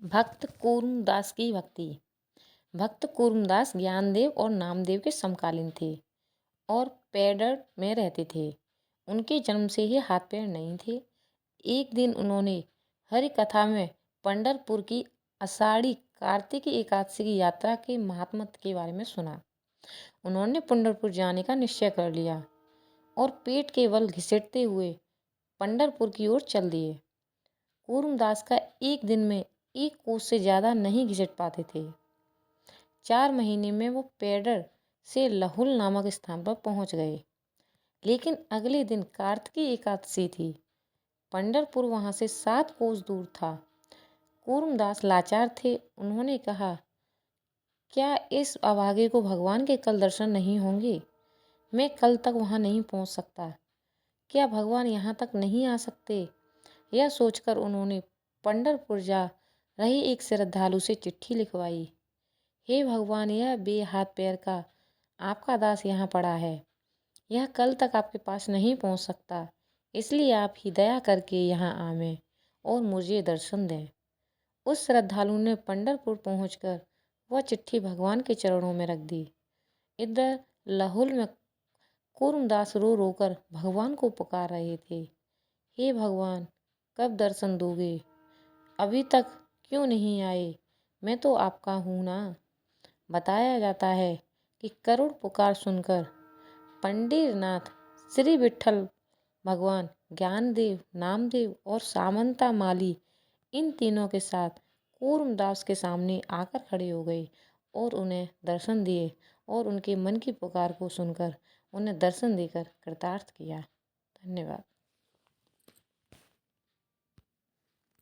भक्त कूर्मदास की भक्ति। भक्त कूर्मदास ज्ञानदेव और नामदेव के समकालीन थे और पेडर में रहते थे। उनके जन्म से ही हाथ पैर नहीं थे। एक दिन उन्होंने हरि कथा में पंढरपुर की आषाढ़ी कार्तिकी एकादशी की यात्रा के महात्म्य के बारे में सुना। उन्होंने पंढरपुर जाने का निश्चय कर लिया और पेट के बल घिसटते हुए पंढरपुर की ओर चल दिए। कूर्मदास का एक दिन में 1 कोस से ज़्यादा नहीं घिसट पाते थे। 4 महीने में वो पेडर से लहुल नामक स्थान पर पहुंच गए। लेकिन अगले दिन कार्तिकी एकादशी थी। पंढरपुर वहां से 7 कोस दूर था। कूर्मदास लाचार थे। उन्होंने कहा, क्या इस अभागे को भगवान के कल दर्शन नहीं होंगे? मैं कल तक वहां नहीं पहुंच सकता। क्या भगवान यहाँ तक नहीं आ सकते? यह सोचकर उन्होंने पंढरपुर जा रही एक श्रद्धालु से चिट्ठी लिखवाई। हे भगवान, यह बेहाथ पैर का आपका दास यहाँ पड़ा है। यह कल तक आपके पास नहीं पहुँच सकता, इसलिए आप ही दया करके यहाँ आवें और मुझे दर्शन दें। उस श्रद्धालु ने पंढरपुर पहुंचकर वह चिट्ठी भगवान के चरणों में रख दी। इधर लहुल में कूर्मदास रो रो कर भगवान को पुकार रहे थे। हे भगवान, कब दर्शन दोगे? अभी तक क्यों नहीं आए? मैं तो आपका हूँ ना। बताया जाता है कि करुण पुकार सुनकर पंढरीनाथ श्री विठ्ठल भगवान ज्ञानदेव, नामदेव और सामंता माली इन तीनों के साथ कूर्मदास के सामने आकर खड़े हो गए और उन्हें दर्शन दिए और उनके मन की पुकार को सुनकर उन्हें दर्शन देकर कृतार्थ किया। धन्यवाद।